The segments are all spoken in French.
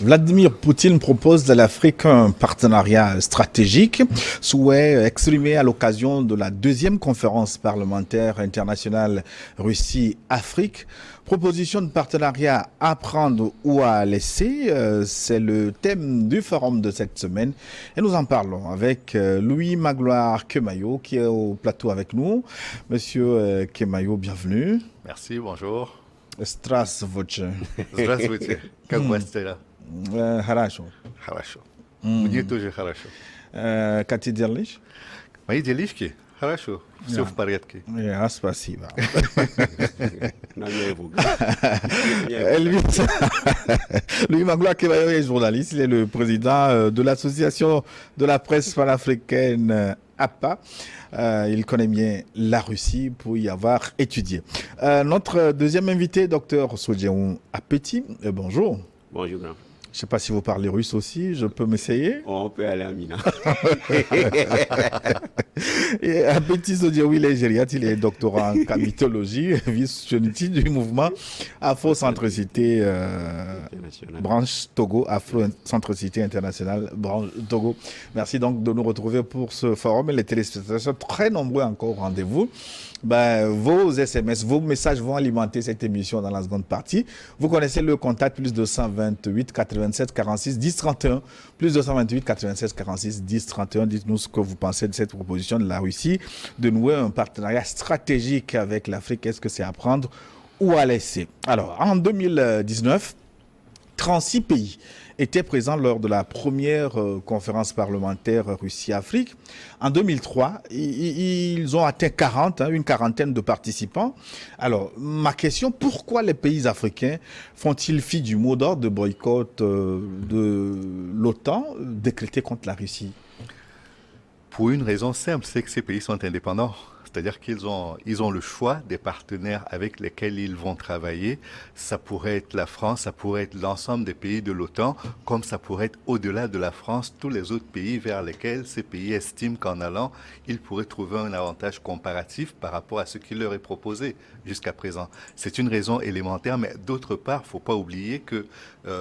Vladimir Poutine propose à l'Afrique un partenariat stratégique, souhait exprimé à l'occasion de la deuxième conférence parlementaire internationale Russie-Afrique. Proposition de partenariat à prendre ou à laisser, c'est le thème du forum de cette semaine. Et nous en parlons avec Louis Magloire Kemayo qui est au plateau avec nous. Monsieur Kemayo, bienvenue. Merci, bonjour. Здравствуйте. Здравствуйте. Как у вас дела? Хорошо. Хорошо. Мне тоже хорошо. Как ты делаешь? Мои делишки? Хорошо. Все в порядке. Спасибо. Louis Magloire Kemayo est journaliste. Il est le président de l'association de la presse panafricaine APA. Il connaît bien la Russie pour y avoir étudié. Notre deuxième invité, Dr Sodjeon Apeti. Bonjour. Bonjour, grand. Je ne sais pas si vous parlez russe aussi, je peux m'essayer. On peut aller à Mina. Apeti Sodjeon, il est gériatre, il est doctorant en mythologie, vice-chef du mouvement Afrocentricité branche Togo, Afrocentricité internationale branche Togo. Merci donc de nous retrouver pour ce forum et les téléspectateurs sont très nombreux encore au rendez-vous. Vos SMS, vos messages vont alimenter cette émission dans la seconde partie. Vous connaissez le contact plus 228 87 46 10 31, plus 228 87 46 10 31. Dites-nous ce que vous pensez de cette proposition de la Russie de nouer un partenariat stratégique avec l'Afrique. Est-ce que c'est à prendre ou à laisser? Alors, en 2019, 36 pays étaient présents lors de la première conférence parlementaire Russie-Afrique. En 2003, ils ont atteint 40, une quarantaine de participants. Alors, ma question, pourquoi les pays africains font-ils fi du mot d'ordre de boycott de l'OTAN décrété contre la Russie? Pour une raison simple, c'est que ces pays sont indépendants. C'est-à-dire qu'ils ont le choix des partenaires avec lesquels ils vont travailler. Ça pourrait être la France, ça pourrait être l'ensemble des pays de l'OTAN, comme ça pourrait être au-delà de la France, tous les autres pays vers lesquels ces pays estiment qu'en allant, ils pourraient trouver un avantage comparatif par rapport à ce qui leur est proposé jusqu'à présent. C'est une raison élémentaire, mais d'autre part, il ne faut pas oublier que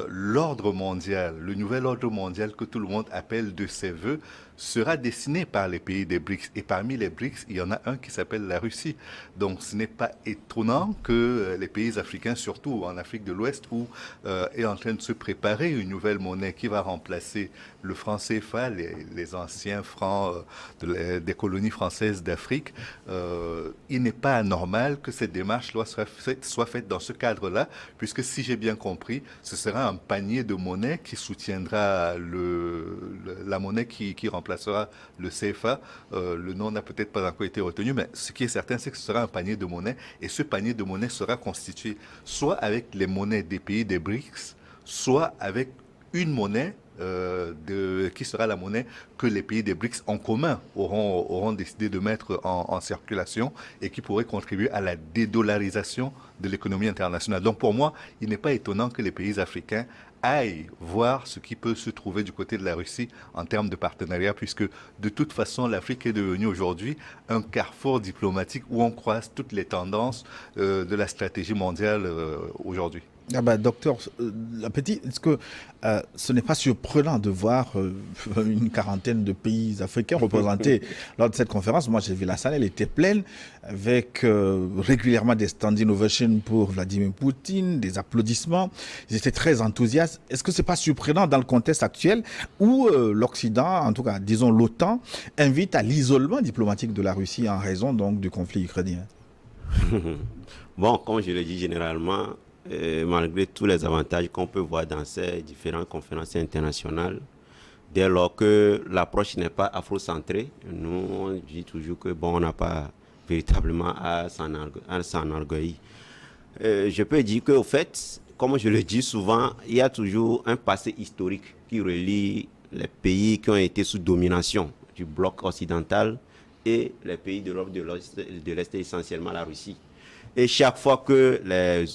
l'ordre mondial, le nouvel ordre mondial que tout le monde appelle de ses voeux, sera dessiné par les pays des BRICS. Et parmi les BRICS, il y en a un qui s'appelle la Russie. Donc ce n'est pas étonnant que les pays africains, surtout en Afrique de l'Ouest, où est en train de se préparer une nouvelle monnaie qui va remplacer le franc CFA, les anciens francs des colonies françaises d'Afrique. Il n'est pas anormal que cette démarche soit faite dans ce cadre-là, puisque si j'ai bien compris, ce sera un panier de monnaie qui soutiendra la monnaie qui remplacera le CFA. Le nom n'a peut-être pas encore été retenu, mais ce qui est certain, c'est que ce sera un panier de monnaie, et ce panier de monnaie sera constitué soit avec les monnaies des pays des BRICS, soit avec une monnaie qui sera la monnaie que les pays des BRICS en commun auront décidé de mettre en circulation et qui pourrait contribuer à la dédollarisation de l'économie internationale. Donc pour moi, il n'est pas étonnant que les pays africains aillent voir ce qui peut se trouver du côté de la Russie en termes de partenariat, puisque de toute façon, l'Afrique est devenue aujourd'hui un carrefour diplomatique où on croise toutes les tendances de la stratégie mondiale aujourd'hui. Docteur Apeti, est-ce que ce n'est pas surprenant de voir une quarantaine de pays africains représentés lors de cette conférence? Moi, j'ai vu la salle, elle était pleine, avec régulièrement des stand innovation pour Vladimir Poutine, des applaudissements. Ils étaient très enthousiastes. Est-ce que ce n'est pas surprenant dans le contexte actuel où l'Occident, en tout cas, disons l'OTAN, invite à l'isolement diplomatique de la Russie en raison donc du conflit ukrainien? Bon, comme je le dis généralement, malgré tous les avantages qu'on peut voir dans ces différentes conférences internationales, dès lors que l'approche n'est pas afrocentrée, nous on dit toujours que on n'a pas véritablement à s'enorgueillir. Je peux dire qu'au fait, comme je le dis souvent, il y a toujours un passé historique qui relie les pays qui ont été sous domination du bloc occidental et les pays d'Europe de l'Est, essentiellement la Russie. Et chaque fois que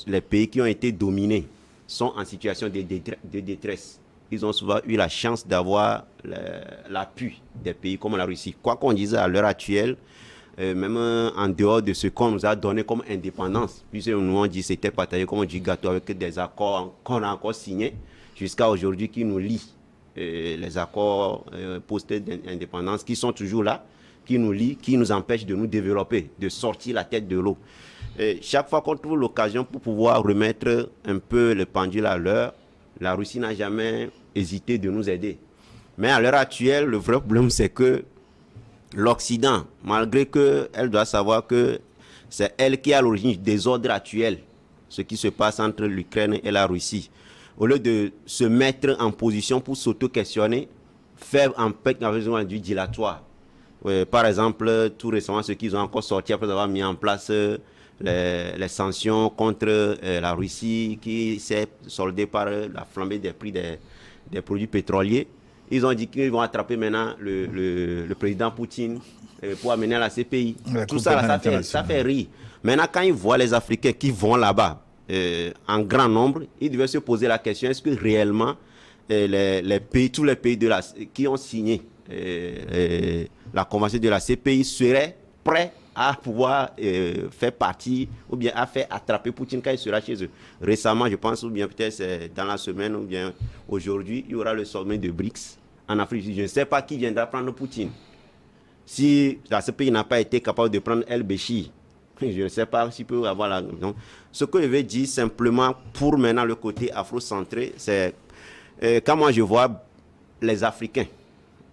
les pays qui ont été dominés sont en situation de détresse, ils ont souvent eu la chance d'avoir l'appui des pays comme la Russie. Quoi qu'on dise à l'heure actuelle, même en dehors de ce qu'on nous a donné comme indépendance, puisque nous on dit c'était partagé comme du gâteau avec des accords qu'on a encore signés, jusqu'à aujourd'hui qui nous lient. Les accords post-indépendance qui sont toujours là, qui nous lient, qui nous empêchent de nous développer, de sortir la tête de l'eau. Chaque fois qu'on trouve l'occasion pour pouvoir remettre un peu le pendule à l'heure, la Russie n'a jamais hésité de nous aider. Mais à l'heure actuelle, le vrai problème, c'est que l'Occident, malgré qu'elle doit savoir que c'est elle qui est à l'origine du désordre actuel, ce qui se passe entre l'Ukraine et la Russie, au lieu de se mettre en position pour s'auto-questionner, faire en fait du dilatoire. Par exemple, tout récemment, ce qu'ils ont encore sorti après avoir mis en place les sanctions contre la Russie qui s'est soldée par la flambée des prix des produits pétroliers. Ils ont dit qu'ils vont attraper maintenant le président Poutine pour amener à la CPI. Tout ça, là, ça fait rire. Maintenant, quand ils voient les Africains qui vont là-bas en grand nombre, ils devaient se poser la question, est-ce que réellement tous les pays qui ont signé la convention de la CPI seraient prêts à pouvoir faire partie ou bien à faire attraper Poutine quand il sera chez eux. Récemment, je pense, ou bien peut-être dans la semaine ou bien aujourd'hui, il y aura le sommet de BRICS en Afrique. Je ne sais pas qui viendra prendre Poutine. Si la CPI n'a pas été capable de prendre El-Béchir, je ne sais pas s'il peut avoir la... Donc, ce que je vais dire simplement pour maintenant le côté afro-centré, c'est quand moi je vois les Africains,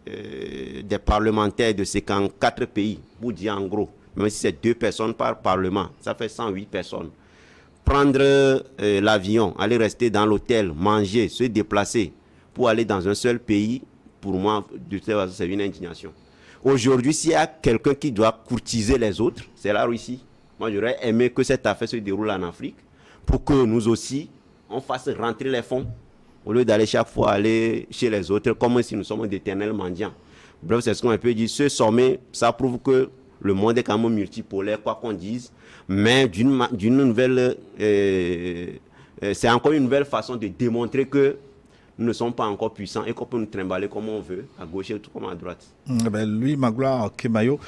des parlementaires de ces 4 pays, pour dire en gros, même si c'est 2 personnes par parlement, ça fait 108 personnes. Prendre l'avion, aller rester dans l'hôtel, manger, se déplacer pour aller dans un seul pays, pour moi, c'est une indignation. Aujourd'hui, s'il y a quelqu'un qui doit courtiser les autres, c'est la Russie. Moi, j'aurais aimé que cette affaire se déroule en Afrique pour que nous aussi, on fasse rentrer les fonds au lieu d'aller chaque fois aller chez les autres comme si nous sommes d'éternels mendiants. Bref, c'est ce qu'on peut dire. Ce sommet, ça prouve que le monde est quand même multipolaire, quoi qu'on dise, mais d'une nouvelle... c'est encore une nouvelle façon de démontrer que nous ne sommes pas encore puissants et qu'on peut nous trimballer comme on veut, à gauche et tout comme à droite. Louis Magloire Kemayo,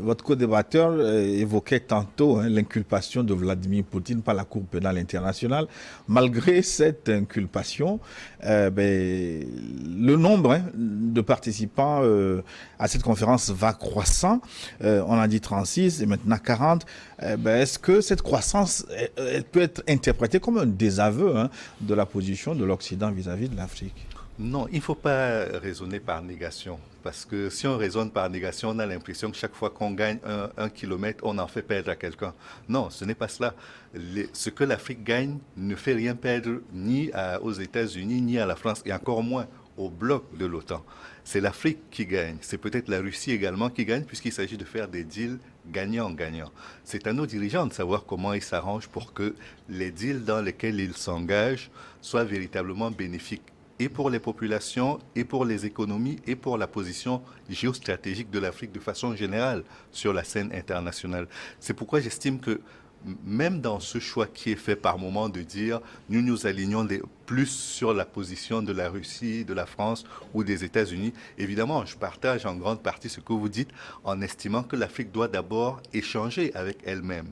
votre co-débatteur évoquait tantôt l'inculpation de Vladimir Poutine par la Cour pénale internationale. Malgré cette inculpation, le nombre de participants à cette conférence va croissant. On a dit 36 et maintenant 40. Est-ce que cette croissance peut être interprétée comme un désaveu de la position de l'Occident vis-à-vis de l'Afrique? Non, il ne faut pas raisonner par négation. Parce que si on raisonne par négation, on a l'impression que chaque fois qu'on gagne un kilomètre, on en fait perdre à quelqu'un. Non, ce n'est pas cela. Ce que l'Afrique gagne ne fait rien perdre ni aux États-Unis, ni à la France, et encore moins au bloc de l'OTAN. C'est l'Afrique qui gagne. C'est peut-être la Russie également qui gagne, puisqu'il s'agit de faire des deals gagnant-gagnant. C'est à nos dirigeants de savoir comment ils s'arrangent pour que les deals dans lesquels ils s'engagent soient véritablement bénéfiques, et pour les populations, et pour les économies, et pour la position géostratégique de l'Afrique de façon générale sur la scène internationale. C'est pourquoi j'estime que même dans ce choix qui est fait par moment de dire nous nous alignons plus sur la position de la Russie, de la France ou des États-Unis, évidemment, je partage en grande partie ce que vous dites en estimant que l'Afrique doit d'abord échanger avec elle-même,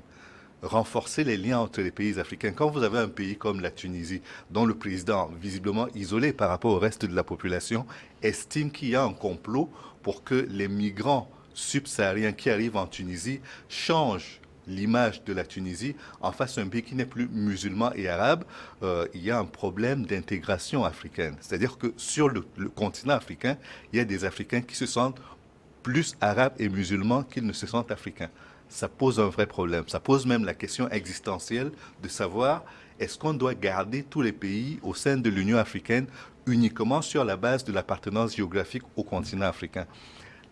renforcer les liens entre les pays africains. Quand vous avez un pays comme la Tunisie, dont le président, visiblement isolé par rapport au reste de la population, estime qu'il y a un complot pour que les migrants subsahariens qui arrivent en Tunisie changent l'image de la Tunisie en face d'un pays qui n'est plus musulman et arabe, il y a un problème d'intégration africaine. C'est-à-dire que sur le continent africain, il y a des Africains qui se sentent plus arabes et musulmans qu'ils ne se sentent africains. Ça pose un vrai problème. Ça pose même la question existentielle de savoir est-ce qu'on doit garder tous les pays au sein de l'Union africaine uniquement sur la base de l'appartenance géographique au continent africain.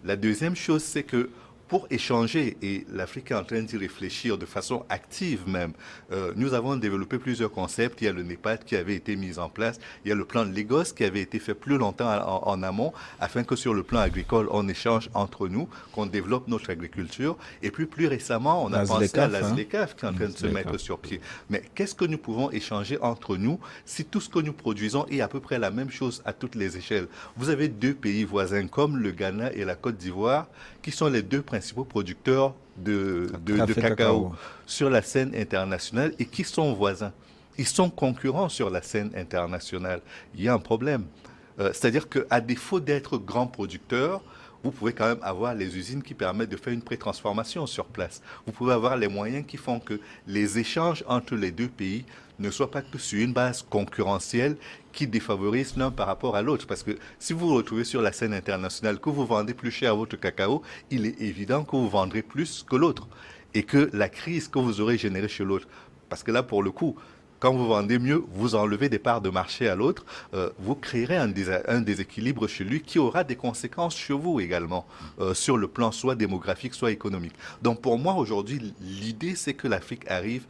La deuxième chose, c'est que pour échanger, et l'Afrique est en train d'y réfléchir de façon active même, nous avons développé plusieurs concepts. Il y a le NEPAD qui avait été mis en place, il y a le plan de Lagos qui avait été fait plus longtemps en amont, afin que sur le plan agricole, on échange entre nous, qu'on développe notre agriculture. Et puis plus récemment, on a pensé à l'ASLECAF qui est en train de se mettre sur pied. Mais qu'est-ce que nous pouvons échanger entre nous si tout ce que nous produisons est à peu près la même chose à toutes les échelles? Vous avez 2 pays voisins comme le Ghana et la Côte d'Ivoire qui sont les 2 principaux producteurs de cacao sur la scène internationale et qui sont voisins. ils sont concurrents sur la scène internationale. Il y a un problème. C'est-à-dire qu'à défaut d'être grands producteurs, vous pouvez quand même avoir les usines qui permettent de faire une pré-transformation sur place. Vous pouvez avoir les moyens qui font que les échanges entre les deux pays ne soient pas que sur une base concurrentielle qui défavorise l'un par rapport à l'autre. Parce que si vous vous retrouvez sur la scène internationale, que vous vendez plus cher votre cacao, il est évident que vous vendrez plus que l'autre. Et que la crise que vous aurez générée chez l'autre, parce que là, pour le coup, quand vous vendez mieux, vous enlevez des parts de marché à l'autre, vous créerez un déséquilibre chez lui qui aura des conséquences chez vous également, sur le plan soit démographique, soit économique. Donc pour moi, aujourd'hui, l'idée, c'est que l'Afrique arrive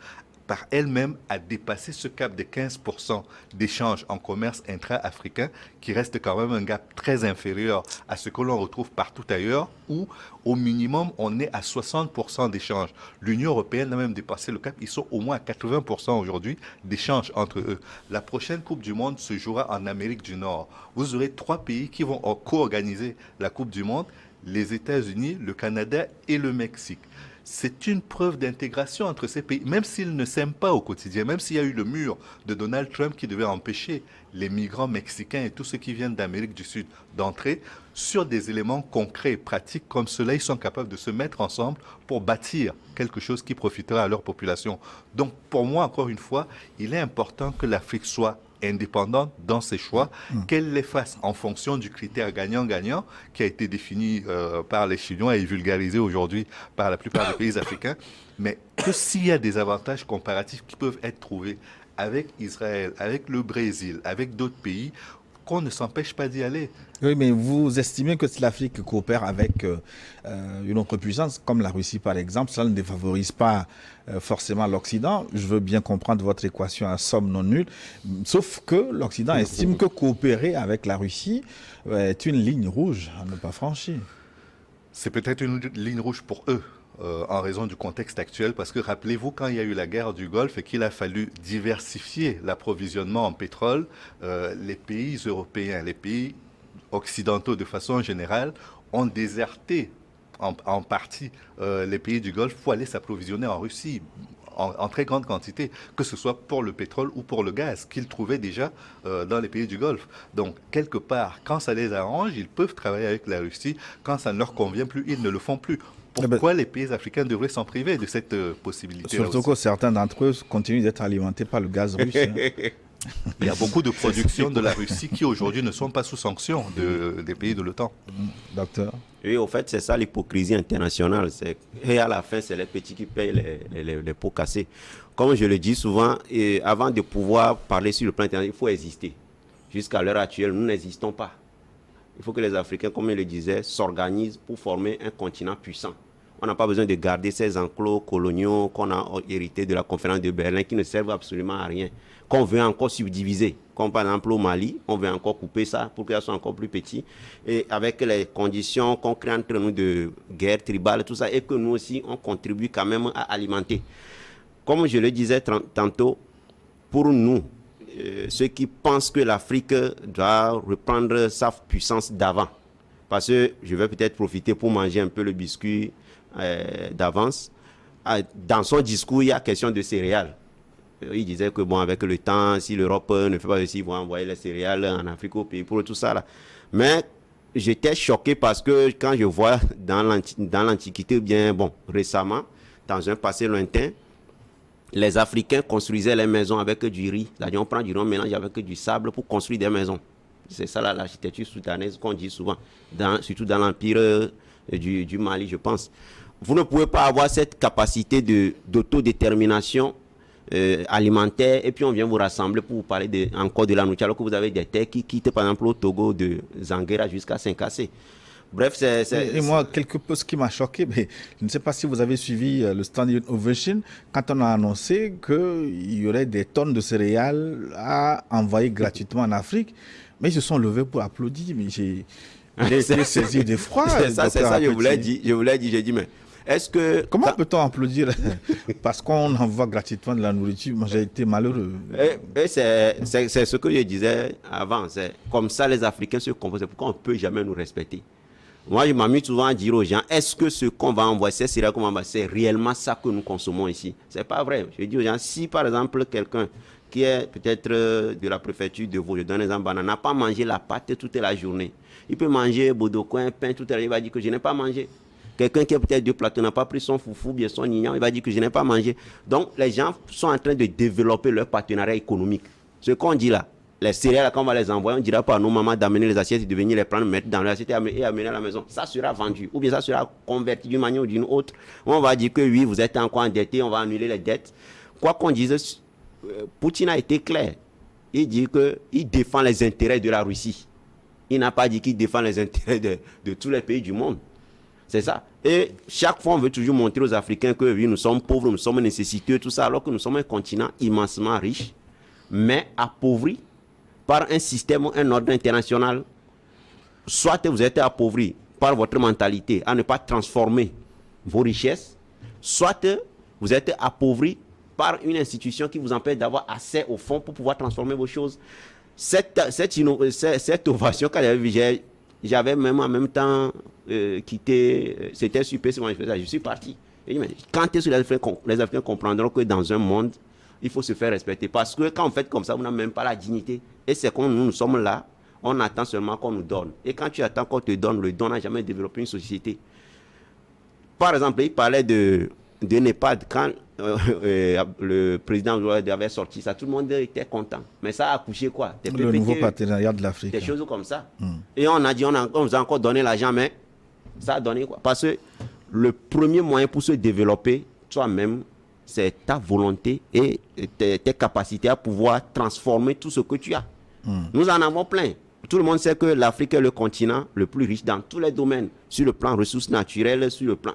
par elle-même à dépasser ce cap de 15% d'échanges en commerce intra-africain, qui reste quand même un gap très inférieur à ce que l'on retrouve partout ailleurs, où au minimum on est à 60% d'échanges. L'Union européenne a même dépassé le cap, ils sont au moins à 80% aujourd'hui d'échanges entre eux. La prochaine Coupe du Monde se jouera en Amérique du Nord. Vous aurez 3 pays qui vont co-organiser la Coupe du Monde, les États-Unis, le Canada et le Mexique. C'est une preuve d'intégration entre ces pays, même s'ils ne s'aiment pas au quotidien, même s'il y a eu le mur de Donald Trump qui devait empêcher les migrants mexicains et tous ceux qui viennent d'Amérique du Sud d'entrer, sur des éléments concrets et pratiques comme cela, ils sont capables de se mettre ensemble pour bâtir quelque chose qui profitera à leur population. Donc pour moi, encore une fois, il est important que l'Afrique soit indépendante dans ses choix, qu'elle les fasse en fonction du critère gagnant-gagnant qui a été défini par les Chinois et vulgarisé aujourd'hui par la plupart des pays africains, mais que s'il y a des avantages comparatifs qui peuvent être trouvés avec Israël, avec le Brésil, avec d'autres pays, qu'on ne s'empêche pas d'y aller. Oui, mais vous estimez que si l'Afrique coopère avec une autre puissance, comme la Russie par exemple, ça ne défavorise pas forcément l'Occident. Je veux bien comprendre votre équation à somme non nulle, sauf que l'Occident estime que coopérer avec la Russie est une ligne rouge à ne pas franchir. C'est peut-être une ligne rouge pour eux. En raison du contexte actuel, parce que rappelez-vous, quand il y a eu la guerre du Golfe et qu'il a fallu diversifier l'approvisionnement en pétrole, les pays européens, les pays occidentaux de façon générale, ont déserté en partie les pays du Golfe pour aller s'approvisionner en Russie en très grande quantité, que ce soit pour le pétrole ou pour le gaz, qu'ils trouvaient déjà dans les pays du Golfe. Donc, quelque part, quand ça les arrange, ils peuvent travailler avec la Russie. Quand ça ne leur convient plus, ils ne le font plus. Pourquoi les pays africains devraient s'en priver de cette possibilité? Surtout que certains d'entre eux continuent d'être alimentés par le gaz russe. Il y a beaucoup de productions de la Russie qui aujourd'hui ne sont pas sous sanction des pays de l'OTAN. Docteur? Oui, au fait, c'est ça l'hypocrisie internationale. Et à la fin, c'est les petits qui payent les pots cassés. Comme je le dis souvent, avant de pouvoir parler sur le plan international, il faut exister. Jusqu'à l'heure actuelle, nous n'existons pas. Il faut que les Africains, comme il le disait, s'organisent pour former un continent puissant. On n'a pas besoin de garder ces enclos coloniaux qu'on a hérités de la conférence de Berlin qui ne servent absolument à rien, qu'on veut encore subdiviser. Comme par exemple au Mali, on veut encore couper ça pour qu'ils soient encore plus petits. Et avec les conditions qu'on crée entre nous de guerre tribale, tout ça, et que nous aussi, on contribue quand même à alimenter. Comme je le disais tantôt, pour nous, ceux qui pensent que l'Afrique doit reprendre sa puissance d'avant, parce que je vais peut-être profiter pour manger un peu le biscuit d'avance. Dans son discours, il y a question de céréales. Il disait que bon, avec le temps, si l'Europe ne fait pas ceci, ils vont envoyer les céréales en Afrique au pays pour tout ça là. Mais j'étais choqué parce que quand je vois dans l'Antiquité, bien bon, récemment, dans un passé lointain, les Africains construisaient les maisons avec du riz. C'est-à-dire on prend du riz, on mélange avec du sable pour construire des maisons. C'est ça l'architecture soudanaise qu'on dit souvent, surtout dans l'empire du Mali, je pense. Vous ne pouvez pas avoir cette capacité d'autodétermination alimentaire et puis on vient vous rassembler pour vous parler encore de la nourriture alors que vous avez des terres qui quittent par exemple au Togo de Zanguera jusqu'à Saint-Cassé. Bref, Et moi, quelque peu ce qui m'a choqué, mais je ne sais pas si vous avez suivi le Standing Ovation quand on a annoncé qu'il y aurait des tonnes de céréales à envoyer gratuitement en Afrique, mais ils se sont levés pour applaudir, mais j'ai été saisi d'effroi. C'est ça, je voulais dire, j'ai dit, mais est-ce que... Comment peut-on applaudir parce qu'on envoie gratuitement de la nourriture? Moi, j'ai été malheureux. C'est ce que je disais avant. C'est comme ça les Africains se composent. C'est pourquoi on ne peut jamais nous respecter. Moi, je m'amuse souvent à dire aux gens, est-ce que ce qu'on va envoyer, c'est réellement ça que nous consommons ici? C'est pas vrai. Je dis aux gens, si par exemple quelqu'un qui est peut-être de la préfecture de Vaud, je donne un exemple banal, n'a pas mangé la pâte toute la journée. Il peut manger bodocoin, pain toute la journée, il va dire que je n'ai pas mangé. Quelqu'un qui a peut-être 2 plateaux n'a pas pris son foufou, bien son ignan, il va dire que je n'ai pas mangé. Donc les gens sont en train de développer leur partenariat économique. Ce qu'on dit là, les céréales, quand on va les envoyer, on ne dira pas à nos mamans d'amener les assiettes, de venir les prendre, mettre dans l'assiette et amener à la maison. Ça sera vendu. Ou bien ça sera converti d'une manière ou d'une autre. On va dire que oui, vous êtes encore endetté, on va annuler les dettes. Quoi qu'on dise, Poutine a été clair. Il dit qu'il défend les intérêts de la Russie. Il n'a pas dit qu'il défend les intérêts de tous les pays du monde. C'est ça. Et chaque fois, on veut toujours montrer aux Africains que oui, nous sommes pauvres, nous sommes nécessiteux, tout ça, alors que nous sommes un continent immensement riche, mais appauvri par un système, un ordre international. Soit vous êtes appauvri par votre mentalité à ne pas transformer vos richesses, soit vous êtes appauvri par une institution qui vous empêche d'avoir accès au fonds pour pouvoir transformer vos choses. Cette ovation, quand j'avais vu, j'avais même en même temps quitté, c'était super, je suis parti. Et dit, mais quand est-ce que les Africains comprendront que dans un monde, il faut se faire respecter? Parce que quand on fait comme ça, vous n'avez même pas la dignité. Et c'est quand nous sommes là, on attend seulement qu'on nous donne. Et quand tu attends qu'on te donne, le don n'a jamais développé une société. Par exemple, il parlait de NEPAD. Quand le président avait sorti ça, tout le monde était content. Mais ça a accouché quoi? Le nouveau partenariat de l'Afrique. Des choses comme ça. Et on a dit, on nous a encore donné l'argent, mais ça a donné quoi? Parce que le premier moyen pour se développer toi-même, c'est ta volonté et tes capacités à pouvoir transformer tout ce que tu as. Nous en avons plein. Tout le monde sait que l'Afrique est le continent le plus riche dans tous les domaines, sur le plan ressources naturelles, sur le plan,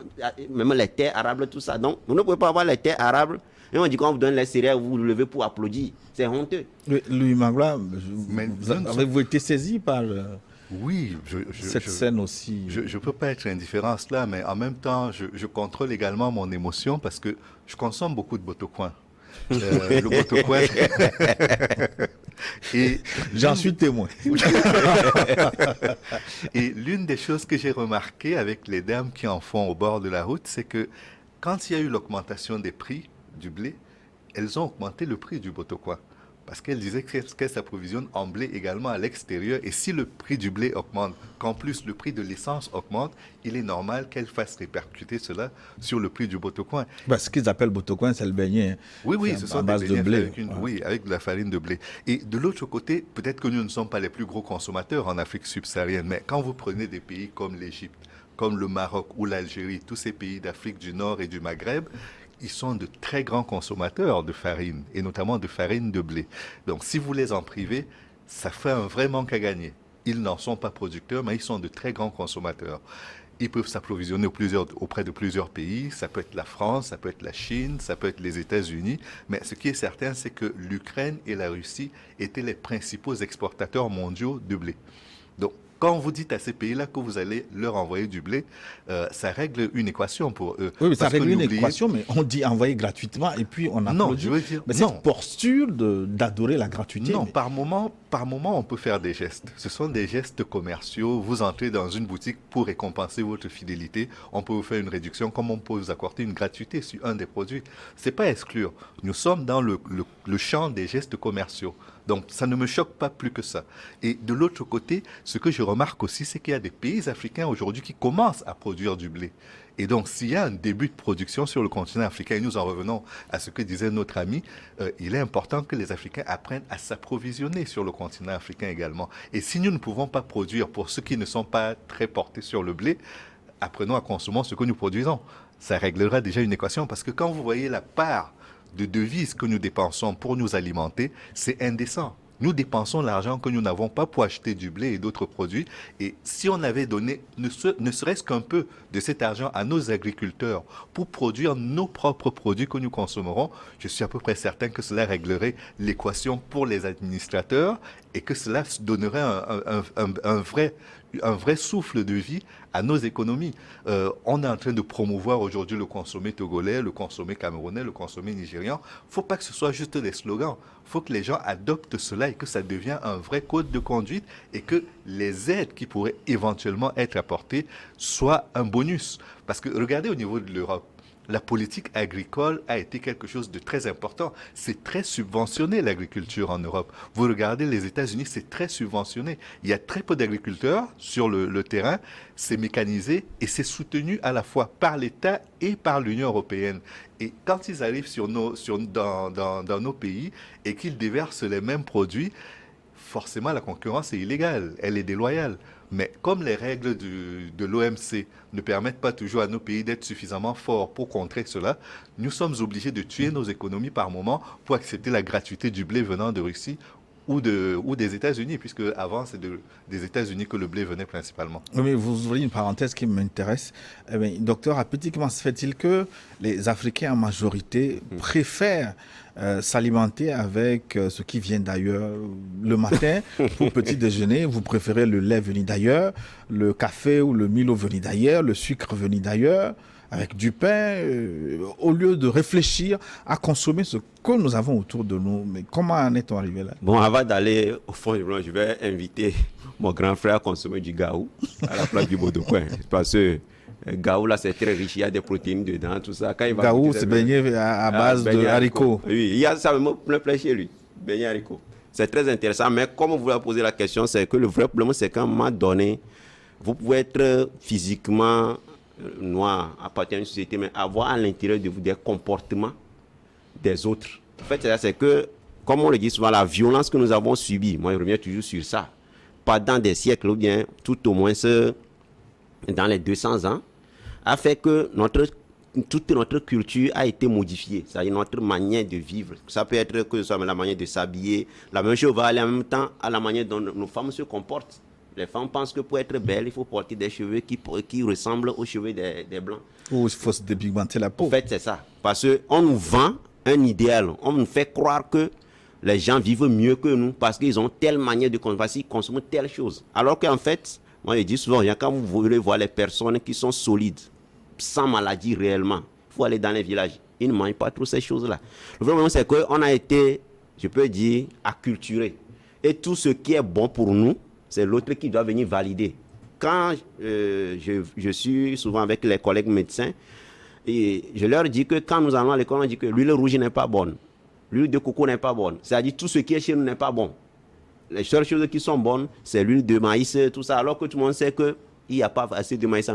même les terres arables, tout ça. Donc, vous ne pouvez pas avoir les terres arables et on dit qu'on vous donne les céréales, vous vous levez pour applaudir. C'est honteux. Louis Mangla, avez-vous été saisi par oui, cette scène aussi? Je ne peux pas être indifférent à cela, mais en même temps, je contrôle également mon émotion parce que je consomme beaucoup de botocoin. Le botocoin. J'en suis témoin. Et l'une des choses que j'ai remarquées avec les dames qui en font au bord de la route, c'est que quand il y a eu l'augmentation des prix du blé, elles ont augmenté le prix du botocoin. Parce qu'elles disaient qu'elles s'approvisionnent en blé également à l'extérieur. Et si le prix du blé augmente, qu'en plus le prix de l'essence augmente, il est normal qu'elles fassent répercuter cela sur le prix du botocoin. Ce qu'ils appellent botocoin, c'est le beignet. Oui, ce sont des base de blé. Oui, avec de la farine de blé. Et de l'autre côté, peut-être que nous ne sommes pas les plus gros consommateurs en Afrique subsaharienne, mais quand vous prenez des pays comme l'Égypte, comme le Maroc ou l'Algérie, tous ces pays d'Afrique du Nord et du Maghreb, ils sont de très grands consommateurs de farine, et notamment de farine de blé. Donc, si vous les en privez, ça fait un vrai manque à gagner. Ils n'en sont pas producteurs, mais ils sont de très grands consommateurs. Ils peuvent s'approvisionner auprès de plusieurs pays. Ça peut être la France, ça peut être la Chine, ça peut être les États-Unis. Mais ce qui est certain, c'est que l'Ukraine et la Russie étaient les principaux exportateurs mondiaux de blé. Donc, quand vous dites à ces pays-là que vous allez leur envoyer du blé, ça règle une équation pour eux. Oui, mais ça règle une équation, mais on dit envoyer gratuitement et puis on applaudit. Non, je veux dire, mais c'est une posture d'adorer la gratuité. Non, par moment, on peut faire des gestes. Ce sont des gestes commerciaux. Vous entrez dans une boutique pour récompenser votre fidélité. On peut vous faire une réduction comme on peut vous accorder une gratuité sur un des produits. C'est pas exclure. Nous sommes dans le champ des gestes commerciaux. Donc, ça ne me choque pas plus que ça. Et de l'autre côté, ce que je remarque aussi, c'est qu'il y a des pays africains aujourd'hui qui commencent à produire du blé. Et donc, s'il y a un début de production sur le continent africain, et nous en revenons à ce que disait notre ami, il est important que les Africains apprennent à s'approvisionner sur le continent africain également. Et si nous ne pouvons pas produire pour ceux qui ne sont pas très portés sur le blé, apprenons à consommer ce que nous produisons. Ça réglera déjà une équation, parce que quand vous voyez la part de devises que nous dépensons pour nous alimenter, c'est indécent. Nous dépensons l'argent que nous n'avons pas pour acheter du blé et d'autres produits. Et si on avait donné ne serait-ce qu'un peu de cet argent à nos agriculteurs pour produire nos propres produits que nous consommerons, je suis à peu près certain que cela réglerait l'équation pour les administrateurs et que cela donnerait un vrai souffle de vie à nos économies. On est en train de promouvoir aujourd'hui le consommé togolais, le consommé camerounais, le consommé nigérian. Il ne faut pas que ce soit juste des slogans. Il faut que les gens adoptent cela et que ça devienne un vrai code de conduite et que les aides qui pourraient éventuellement être apportées soient un bonus. Parce que regardez au niveau de l'Europe. la politique agricole a été quelque chose de très important. C'est très subventionné l'agriculture en Europe. Vous regardez les États-Unis, c'est très subventionné. Il y a très peu d'agriculteurs sur le terrain, c'est mécanisé et c'est soutenu à la fois par l'État et par l'Union européenne. Et quand ils arrivent dans nos pays et qu'ils déversent les mêmes produits, forcément la concurrence est illégale, elle est déloyale. Mais comme les règles de l'OMC ne permettent pas toujours à nos pays d'être suffisamment forts pour contrer cela, nous sommes obligés de tuer nos économies par moment pour accepter la gratuité du blé venant de Russie ou des États-Unis, puisque avant c'est des États-Unis que le blé venait principalement. Oui, mais vous ouvrez une parenthèse qui m'intéresse. Docteur Apeti, comment se fait-il que les Africains en majorité préfèrent s'alimenter avec ce qui vient d'ailleurs le matin pour petit déjeuner? Vous préférez le lait venu d'ailleurs, le café ou le Milo venu d'ailleurs, le sucre venu d'ailleurs, avec du pain, au lieu de réfléchir à consommer ce que nous avons autour de nous. Mais comment en est-on arrivé là? Bon, avant d'aller au fond, je vais inviter mon grand frère à consommer du gaou à la place du Bodoquin. Parce que gaou, là, c'est très riche. Il y a des protéines dedans, tout ça. Quand il va gaou, c'est beignet à base de haricots. Oui, il y a ça plein chez lui. Beignet haricots. C'est très intéressant. Mais comme vous l'avez posé la question, c'est que le vrai problème, c'est qu'à un moment donné, vous pouvez être physiquement noir, appartenir à une société, mais avoir à l'intérieur de vous des comportements des autres. En fait, c'est que, comme on le dit souvent, la violence que nous avons subie, moi je reviens toujours sur ça, pendant des siècles ou bien tout au moins dans les 200 ans, a fait que toute notre culture a été modifiée, c'est-à-dire notre manière de vivre. Ça peut être que ce soit la manière de s'habiller, la même chose va aller en même temps à la manière dont nos femmes se comportent. Les femmes pensent que pour être belle, il faut porter des cheveux qui ressemblent aux cheveux des blancs. Ou il faut se dépigmenter la peau. En fait, c'est ça. Parce qu'on nous vend un idéal. On nous fait croire que les gens vivent mieux que nous parce qu'ils ont telle manière de consommer, ils consomment telle chose. Alors qu'en fait, moi je dis souvent, quand vous voulez voir les personnes qui sont solides, sans maladie réellement, il faut aller dans les villages. Ils ne mangent pas trop ces choses-là. Le problème, c'est qu'on a été, je peux dire, acculturés. Et tout ce qui est bon pour nous, c'est l'autre qui doit venir valider. Quand je suis souvent avec les collègues médecins, et je leur dis que quand nous allons à l'école, on dit que l'huile rouge n'est pas bonne, l'huile de coco n'est pas bonne. C'est-à-dire tout ce qui est chez nous n'est pas bon. Les seules choses qui sont bonnes, c'est l'huile de maïs, tout ça, alors que tout le monde sait qu'il n'y a pas assez de maïs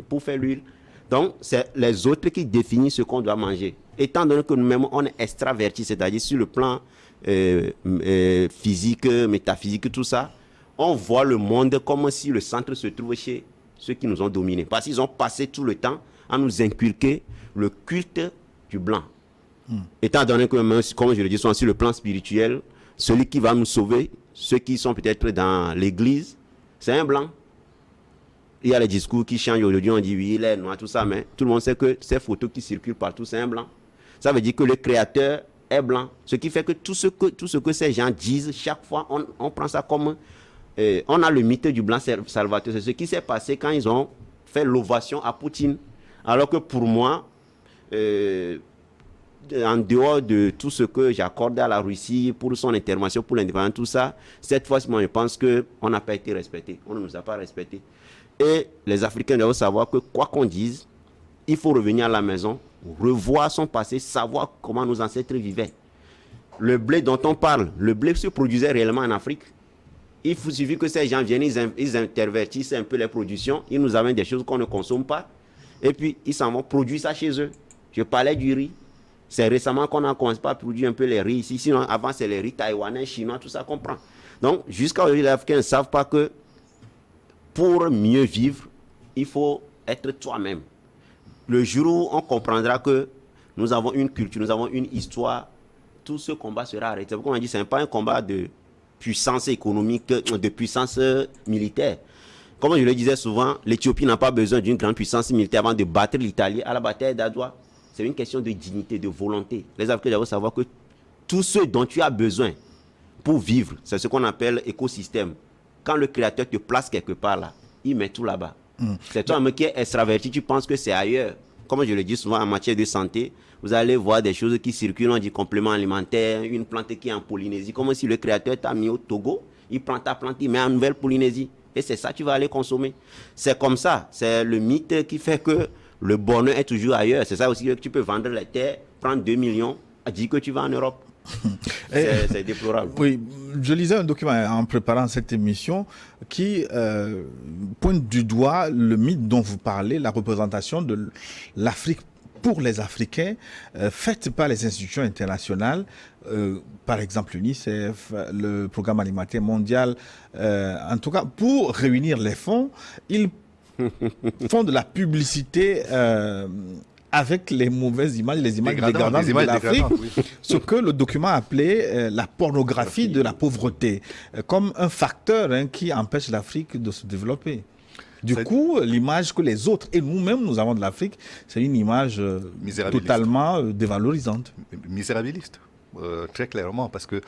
pour faire l'huile. Donc, c'est les autres qui définissent ce qu'on doit manger. Étant donné que nous-mêmes, on est extravertis, c'est-à-dire sur le plan physique, métaphysique, tout ça, on voit le monde comme si le centre se trouvait chez ceux qui nous ont dominés. Parce qu'ils ont passé tout le temps à nous inculquer le culte du blanc. Étant donné que, comme je le dis souvent, sur le plan spirituel, celui qui va nous sauver, ceux qui sont peut-être dans l'église, c'est un blanc. Il y a les discours qui changent aujourd'hui, on dit oui, il est noir, tout ça, mais tout le monde sait que ces photos qui circulent partout, c'est un blanc. Ça veut dire que le créateur est blanc. Ce qui fait que tout ce que ces gens disent, chaque fois, on prend ça comme... on a le mythe du blanc salvateur. C'est ce qui s'est passé quand ils ont fait l'ovation à Poutine. Alors que pour moi, en dehors de tout ce que j'accorde à la Russie pour son intervention, pour l'indépendance, tout ça, cette fois-ci, moi, je pense qu'on n'a pas été respecté. On ne nous a pas respecté. Et les Africains doivent savoir que quoi qu'on dise, il faut revenir à la maison, revoir son passé, savoir comment nos ancêtres vivaient. Le blé dont on parle, le blé se produisait réellement en Afrique. Il suffit que ces gens viennent, ils intervertissent un peu les productions, ils nous amènent des choses qu'on ne consomme pas, et puis ils s'en vont produire ça chez eux. Je parlais du riz. C'est récemment qu'on a commencé à produire un peu les riz ici. Sinon, avant, c'est les riz taïwanais, chinois, tout ça qu'on prend. Donc, jusqu'à aujourd'hui, les Africains ne savent pas que pour mieux vivre, il faut être toi-même. Le jour où on comprendra que nous avons une culture, nous avons une histoire, tout ce combat sera arrêté. C'est pourquoi on dit que ce n'est pas un combat de puissance économique, de puissance militaire. Comme je le disais souvent, l'Éthiopie n'a pas besoin d'une grande puissance militaire avant de battre l'Italie à la bataille d'Adwa. C'est une question de dignité, de volonté. Les Africains doivent savoir que tout ce dont tu as besoin pour vivre, c'est ce qu'on appelle écosystème. Quand le créateur te place quelque part là, il met tout là-bas. C'est toi-même qui es extraverti, tu penses que c'est ailleurs. Comme je le dis souvent en matière de santé, vous allez voir des choses qui circulent, on dit complément alimentaire, une plante qui est en Polynésie, comme si le créateur t'a mis au Togo, il prend ta plante, il met en Nouvelle-Polynésie. Et c'est ça que tu vas aller consommer. C'est comme ça, c'est le mythe qui fait que le bonheur est toujours ailleurs. C'est ça aussi que tu peux vendre les terres, prendre 2 millions, dire que tu vas en Europe. C'est déplorable. Oui, je lisais un document en préparant cette émission qui pointe du doigt le mythe dont vous parlez, la représentation de l'Afrique pour les Africains, faite par les institutions internationales, par exemple l'UNICEF, le Programme alimentaire mondial. En tout cas, pour réunir les fonds, ils font de la publicité avec les mauvaises images, les images dégradantes de l'Afrique, ce que le document appelait la pornographie de la pauvreté, comme un facteur qui empêche l'Afrique de se développer. Du coup, l'image que les autres et nous-mêmes nous avons de l'Afrique, c'est une image totalement dévalorisante. Misérabiliste, très clairement, parce que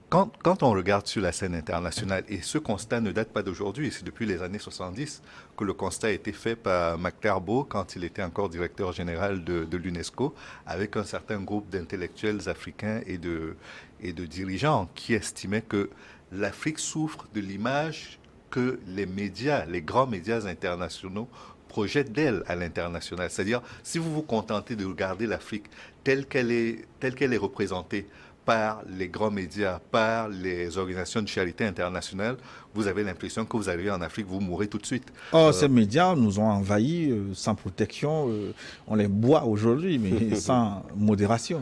quand on regarde sur la scène internationale, et ce constat ne date pas d'aujourd'hui, c'est depuis les années 70 que le constat a été fait par McTurbo quand il était encore directeur général de l'UNESCO, avec un certain groupe d'intellectuels africains et de dirigeants qui estimaient que l'Afrique souffre de l'image que les médias, les grands médias internationaux projettent d'elle à l'international. C'est-à-dire, si vous vous contentez de regarder l'Afrique telle qu'elle est représentée par les grands médias, par les organisations de charité internationales, vous avez l'impression que vous arrivez en Afrique, vous mourrez tout de suite. Ces médias nous ont envahis sans protection. On les boit aujourd'hui, mais sans modération.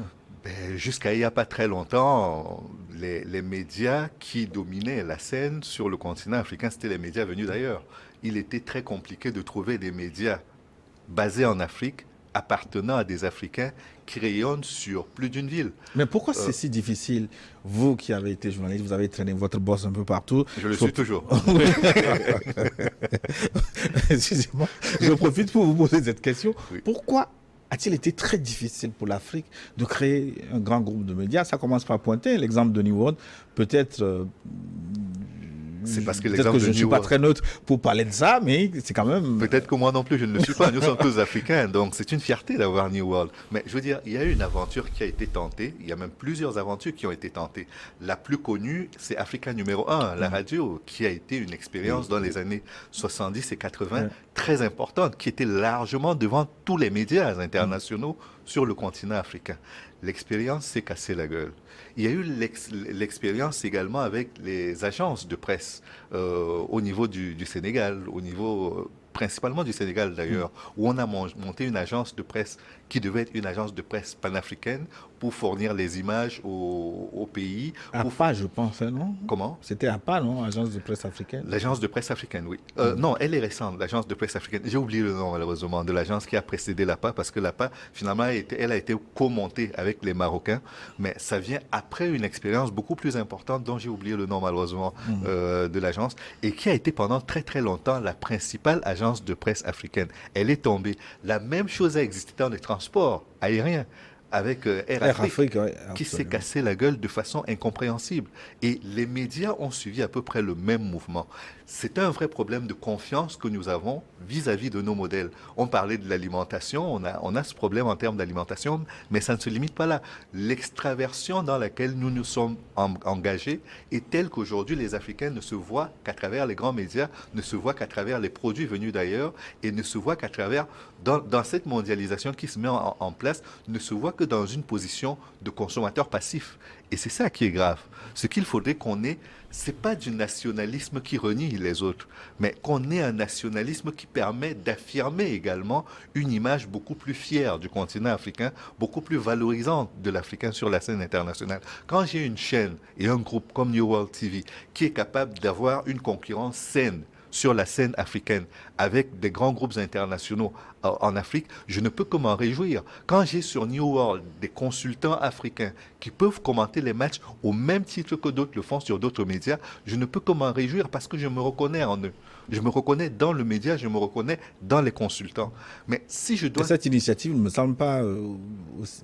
Jusqu'à il n'y a pas très longtemps, les médias qui dominaient la scène sur le continent africain, c'était les médias venus d'ailleurs. Il était très compliqué de trouver des médias basés en Afrique, appartenant à des Africains qui rayonnent sur plus d'une ville. Mais pourquoi c'est si difficile? Vous qui avez été journaliste, vous avez traîné votre boss un peu partout. Je le suis toujours. Excusez-moi, je profite pour vous poser cette question. Oui. Pourquoi a-t-il été très difficile pour l'Afrique de créer un grand groupe de médias? Ça commence par pointer l'exemple de New World. Peut-être... c'est parce que l'exemple je ne suis pas très neutre pour parler de ça, mais c'est quand même... Peut-être que moi non plus, je ne le suis pas. Nous sommes tous africains, donc c'est une fierté d'avoir New World. Mais je veux dire, il y a eu une aventure qui a été tentée. Il y a même plusieurs aventures qui ont été tentées. La plus connue, c'est Africa numéro 1, la radio, qui a été une expérience dans les années 70 et 80 très importante, qui était largement devant tous les médias internationaux sur le continent africain. L'expérience s'est cassée la gueule. Il y a eu l'expérience également avec les agences de presse au niveau du Sénégal, au niveau principalement du Sénégal d'ailleurs, où on a monté une agence de presse qui devait être une agence de presse panafricaine pour fournir les images au pays. APA, je pense, non? Comment? C'était APA, non? Agence de presse africaine. L'agence de presse africaine, oui. Non, elle est récente, l'agence de presse africaine. J'ai oublié le nom, malheureusement, de l'agence qui a précédé l'APA, parce que l'APA, finalement, elle a été co-montée avec les Marocains, mais ça vient après une expérience beaucoup plus importante, dont j'ai oublié le nom, malheureusement, de l'agence, et qui a été pendant très, très longtemps la principale agence de presse africaine. Elle est tombée. La même chose a existé dans les transports aériens, avec Air Afrique, qui s'est cassé la gueule de façon incompréhensible. Et les médias ont suivi à peu près le même mouvement. C'est un vrai problème de confiance que nous avons vis-à-vis de nos modèles. On parlait de l'alimentation, on a ce problème en termes d'alimentation, mais ça ne se limite pas là. L'extraversion dans laquelle nous nous sommes engagés est telle qu'aujourd'hui, les Africains ne se voient qu'à travers les grands médias, ne se voient qu'à travers les produits venus d'ailleurs, et ne se voient qu'à travers, dans cette mondialisation qui se met en place, ne se voient que dans une position de consommateur passif. Et c'est ça qui est grave. Ce qu'il faudrait qu'on ait, c'est pas du nationalisme qui renie les autres, mais qu'on ait un nationalisme qui permet d'affirmer également une image beaucoup plus fière du continent africain, beaucoup plus valorisante de l'Africain sur la scène internationale. Quand j'ai une chaîne et un groupe comme New World TV qui est capable d'avoir une concurrence saine sur la scène africaine, avec des grands groupes internationaux en Afrique, je ne peux que m'en réjouir. Quand j'ai sur New World des consultants africains qui peuvent commenter les matchs au même titre que d'autres le font sur d'autres médias, je ne peux que m'en réjouir parce que je me reconnais en eux. Je me reconnais dans le média, je me reconnais dans les consultants. Mais si je dois... Cette initiative ne me semble pas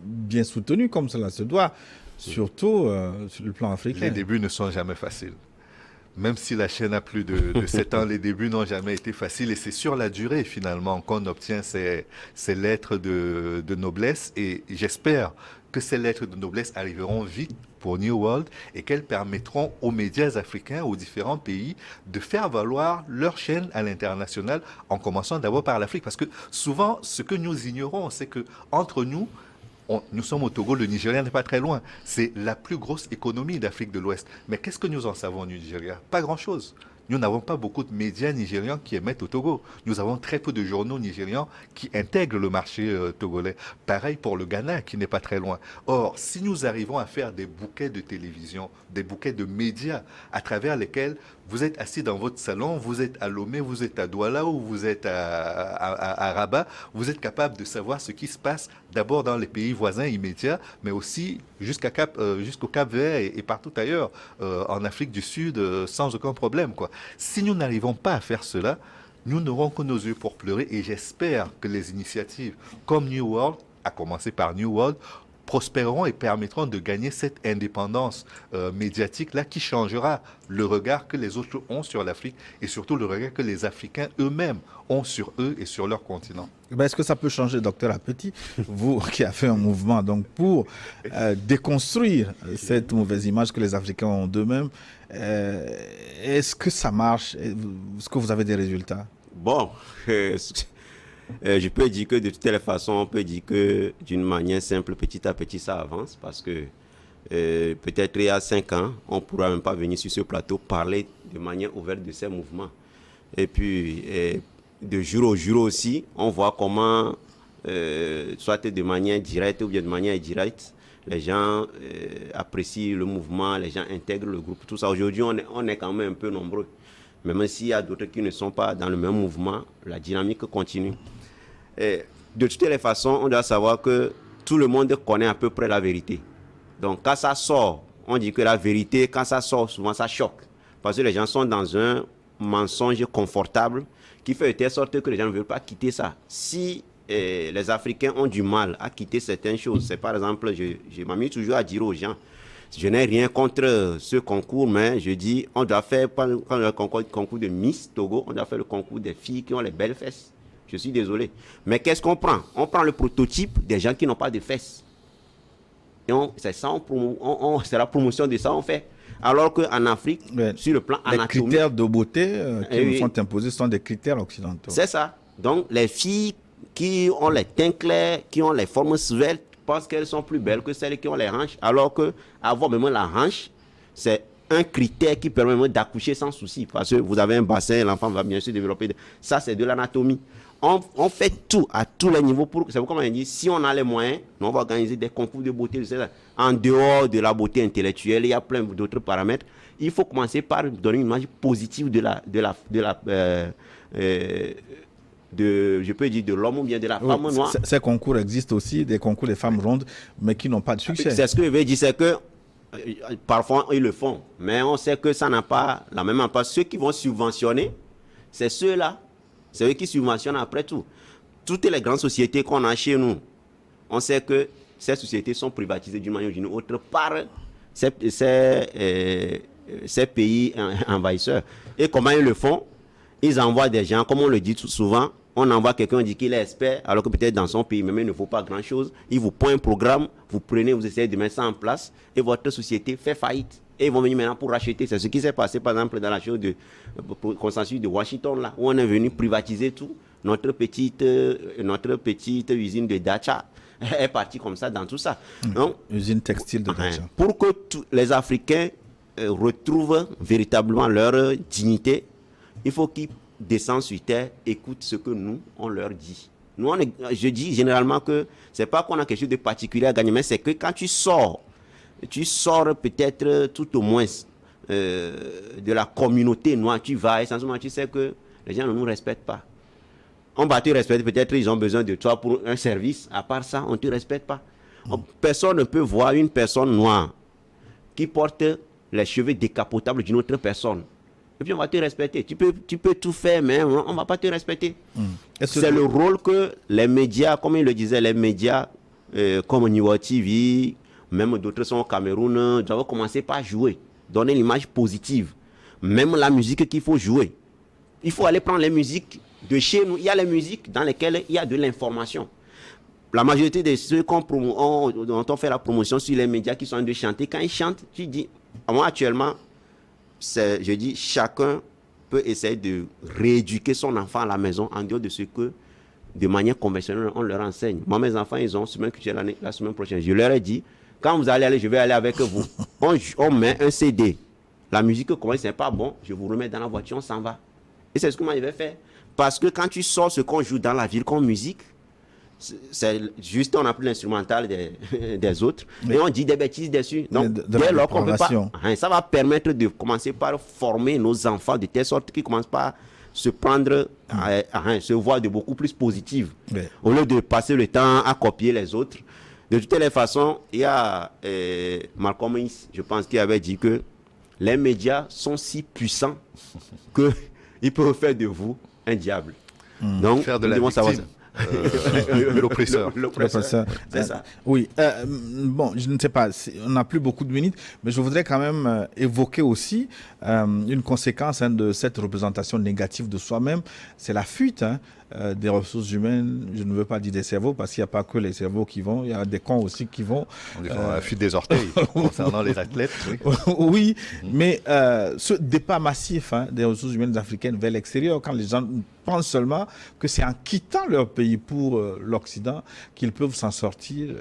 bien soutenue comme cela se doit, surtout sur le plan africain. Les débuts ne sont jamais faciles. Même si la chaîne a plus de 7 ans, les débuts n'ont jamais été faciles et c'est sur la durée finalement qu'on obtient ces lettres de noblesse et j'espère que ces lettres de noblesse arriveront vite pour New World et qu'elles permettront aux médias africains, aux différents pays, de faire valoir leur chaîne à l'international, en commençant d'abord par l'Afrique. Parce que souvent, ce que nous ignorons, c'est que entre nous, nous sommes au Togo, le Nigeria n'est pas très loin. C'est la plus grosse économie d'Afrique de l'Ouest. Mais qu'est-ce que nous en savons au Nigeria? Pas grand-chose. Nous n'avons pas beaucoup de médias nigérians qui émettent au Togo. Nous avons très peu de journaux nigérians qui intègrent le marché togolais. Pareil pour le Ghana, qui n'est pas très loin. Or, si nous arrivons à faire des bouquets de télévision, des bouquets de médias à travers lesquels vous êtes assis dans votre salon, vous êtes à Lomé, vous êtes à Douala ou vous êtes à Rabat, vous êtes capable de savoir ce qui se passe d'abord dans les pays voisins immédiats, mais aussi jusqu'au Cap-Vert et partout ailleurs, en Afrique du Sud, sans aucun problème, quoi. Si nous n'arrivons pas à faire cela, nous n'aurons que nos yeux pour pleurer et j'espère que les initiatives comme New World, à commencer par New World, prospéreront et permettront de gagner cette indépendance médiatique-là qui changera le regard que les autres ont sur l'Afrique et surtout le regard que les Africains eux-mêmes ont sur eux et sur leur continent. Est-ce que ça peut changer, docteur Apetit, vous qui avez fait un mouvement donc, pour déconstruire cette mauvaise image que les Africains ont d'eux-mêmes, est-ce que ça marche? Est-ce que vous avez des résultats? Bon, je peux dire que de toutes les façons, on peut dire que d'une manière simple, petit à petit, ça avance parce que peut-être il y a 5 ans, on ne pourra même pas venir sur ce plateau parler de manière ouverte de ces mouvements. Et puis, de jour au jour aussi, on voit comment, soit de manière directe ou bien de manière indirecte, les gens apprécient le mouvement, les gens intègrent le groupe, tout ça. Aujourd'hui, on est quand même un peu nombreux. Même s'il y a d'autres qui ne sont pas dans le même mouvement, la dynamique continue. Et de toutes les façons, on doit savoir que tout le monde connaît à peu près la vérité. Donc quand ça sort, on dit que la vérité, quand ça sort, souvent ça choque. Parce que les gens sont dans un mensonge confortable qui fait de telle sorte que les gens ne veulent pas quitter ça. Si les Africains ont du mal à quitter certaines choses, c'est par exemple, je m'amuse toujours à dire aux gens, je n'ai rien contre ce concours, mais je dis, on doit faire, pas le concours de Miss Togo, on doit faire le concours des filles qui ont les belles fesses. Je suis désolé. Mais qu'est-ce qu'on prend? On prend le prototype des gens qui n'ont pas de fesses. Et c'est ça, c'est la promotion de ça, on fait. Alors qu'en Afrique, sur le plan anatomique... Les critères de beauté qui nous sont imposés sont des critères occidentaux. C'est ça. Donc, les filles qui ont les teints clairs, qui ont les formes sveltes, pensent qu'elles sont plus belles que celles qui ont les hanches, alors que avoir même la hanche, c'est un critère qui permet même d'accoucher sans souci, parce que vous avez un bassin, l'enfant va bien se développer. Ça, c'est de l'anatomie. On fait tout, à tous les niveaux. C'est comme on dit, si on a les moyens, on va organiser des concours de beauté. En dehors de la beauté intellectuelle, il y a plein d'autres paramètres. Il faut commencer par donner une image positive je peux dire de l'homme ou bien de la femme noire. Ces concours existent aussi, des concours des femmes rondes, mais qui n'ont pas de succès. C'est ce que je veux dire, c'est que parfois ils le font, mais on sait que ça n'a pas la même impact. Ceux qui vont subventionner, c'est ceux-là. C'est eux qui subventionnent après tout. Toutes les grandes sociétés qu'on a chez nous, on sait que ces sociétés sont privatisées d'une manière ou d'une autre par ces pays envahisseurs. Et comment ils le font? Ils envoient des gens, comme on le dit tout souvent, on envoie quelqu'un, on dit qu'il est expert, alors que peut-être dans son pays, même il ne faut pas grand-chose. Il vous prend un programme, vous prenez, vous essayez de mettre ça en place, et votre société fait faillite. Et ils vont venir maintenant pour racheter. C'est ce qui s'est passé, par exemple, dans la chose de consensus de Washington, là, où on est venu privatiser tout. Notre petite usine de Dacha est partie comme ça dans tout ça. Donc, usine textile de Dacha. Pour que les Africains retrouvent véritablement leur dignité, il faut qu'ils descendent sur terre, écoutent ce que nous, on leur dit. Nous, je dis généralement que ce n'est pas qu'on a quelque chose de particulier à gagner, mais c'est que quand tu sors peut-être tout au moins de la communauté noire, tu vas, essentiellement, tu sais que les gens ne nous respectent pas. On va te respecter, peut-être ils ont besoin de toi pour un service, à part ça, on ne te respecte pas. Personne ne peut voir une personne noire qui porte les cheveux décapotables d'une autre personne. Et puis on va te respecter. Tu peux tout faire, mais on ne va pas te respecter. C'est le rôle que les médias, comme il le disait, les médias comme New World TV, même d'autres sont au Cameroun, doivent commencer par jouer, donner l'image positive. même la musique qu'il faut jouer. Il faut aller prendre les musiques de chez nous. Il y a les musiques dans lesquelles il y a de l'information. La majorité de ceux dont on fait la promotion sur les médias qui sont en train de chanter, quand ils chantent, tu dis, moi actuellement, je dis, chacun peut essayer de rééduquer son enfant à la maison en dehors de ce que, de manière conventionnelle, on leur enseigne. Moi, mes enfants, ils ont semaine culturelle la semaine prochaine. Je leur ai dit, quand vous allez aller, je vais aller avec vous. On met un CD. La musique, comment c'est pas bon, je vous remets dans la voiture, on s'en va. Et c'est ce que moi je vais faire. Parce que quand tu sors ce qu'on joue dans la ville comme musique, c'est juste on a pris l'instrumental des autres et on dit des bêtises dessus. Donc, dès lors qu'on peut pas, ça va permettre de commencer par former nos enfants de telle sorte qu'ils commencent par se prendre, se voir de beaucoup plus positive. Au lieu de passer le temps à copier les autres. De toutes les façons, il y a Malcolm X, je pense, qui avait dit que les médias sont si puissants qu'ils peuvent faire de vous un diable. Donc, faire de la victime. L'oppresseur. C'est ça. Oui. Bon, je ne sais pas, on n'a plus beaucoup de minutes, mais je voudrais quand même évoquer aussi une conséquence de cette représentation négative de soi-même, c'est la fuite des ressources humaines. Je ne veux pas dire des cerveaux, parce qu'il n'y a pas que les cerveaux qui vont, il y a des cons aussi qui vont. La fuite des orteils, concernant les athlètes. Oui, mais ce départ massif des ressources humaines africaines vers l'extérieur, quand les gens pensent seulement que c'est en quittant leur pays pour l'Occident qu'ils peuvent s'en sortir,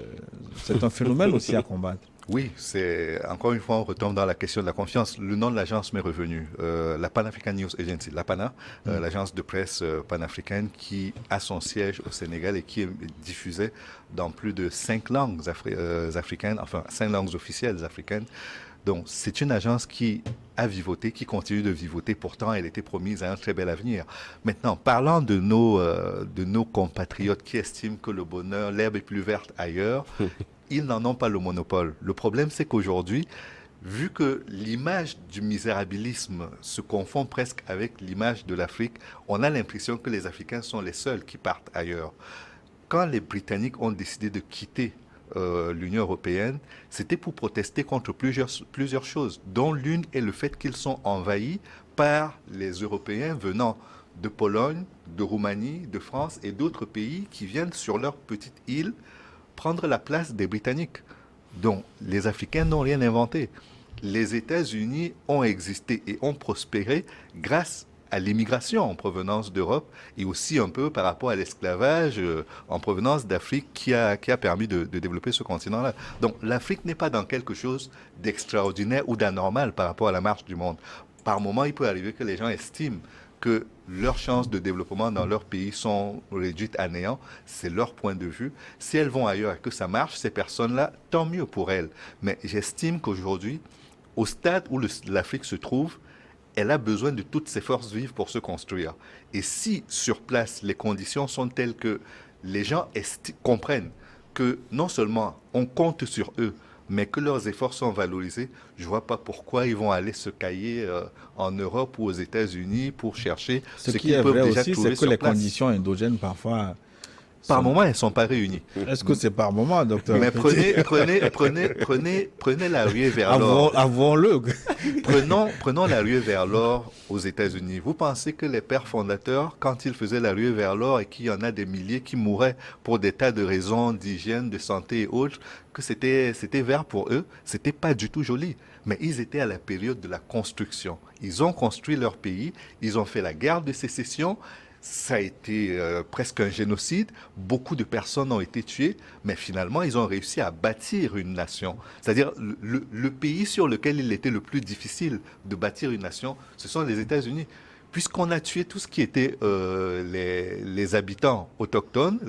c'est un phénomène aussi à combattre. Oui, c'est encore une fois, on retombe dans la question de la confiance. Le nom de l'agence m'est revenu, la Pan African News Agency, la PANA, l'agence de presse panafricaine qui a son siège au Sénégal et qui est diffusée dans plus de 5 langues africaines, enfin 5 langues officielles africaines. Donc, c'est une agence qui a vivoté, qui continue de vivoter. Pourtant, elle était promise à un très bel avenir. Maintenant, parlant de nos compatriotes qui estiment que le bonheur, l'herbe est plus verte ailleurs, ils n'en ont pas le monopole. Le problème, c'est qu'aujourd'hui, vu que l'image du misérabilisme se confond presque avec l'image de l'Afrique, on a l'impression que les Africains sont les seuls qui partent ailleurs. Quand les Britanniques ont décidé de quitter l'Union européenne, c'était pour protester contre plusieurs choses, dont l'une est le fait qu'ils sont envahis par les Européens venant de Pologne, de Roumanie, de France et d'autres pays qui viennent sur leur petite île prendre la place des Britanniques. Donc, les Africains n'ont rien inventé. Les États-Unis ont existé et ont prospéré grâce à l'immigration en provenance d'Europe et aussi un peu par rapport à l'esclavage en provenance d'Afrique qui a permis de développer ce continent-là. Donc l'Afrique n'est pas dans quelque chose d'extraordinaire ou d'anormal par rapport à la marche du monde. Par moment, il peut arriver que les gens estiment que leurs chances de développement dans leur pays sont réduites à néant. C'est leur point de vue. Si elles vont ailleurs et que ça marche, ces personnes-là, tant mieux pour elles. Mais j'estime qu'aujourd'hui, au stade où l'Afrique se trouve, elle a besoin de toutes ses forces vives pour se construire. Et si, sur place, les conditions sont telles que les gens comprennent que non seulement on compte sur eux, mais que leurs efforts sont valorisés, je ne vois pas pourquoi ils vont aller se cailler en Europe ou aux États-Unis pour chercher ce qu'ils peuvent déjà trouver sur place. C'est que les conditions endogènes, parfois... Par moment, elles ne sont pas réunies. Est-ce que c'est par moment, docteur? Mais prenez la ruée vers l'or. Avouons-le. Prenons la ruée vers l'or aux États-Unis. Vous pensez que les pères fondateurs, quand ils faisaient la ruée vers l'or et qu'il y en a des milliers qui mouraient pour des tas de raisons d'hygiène, de santé et autres, que c'était vert pour eux? C'était pas du tout joli. Mais ils étaient à la période de la construction. Ils ont construit leur pays, ils ont fait la guerre de sécession. Ça a été presque un génocide. Beaucoup de personnes ont été tuées, mais finalement, ils ont réussi à bâtir une nation. C'est-à-dire, le pays sur lequel il était le plus difficile de bâtir une nation, ce sont les États-Unis. Puisqu'on a tué tout ce qui était les habitants autochtones,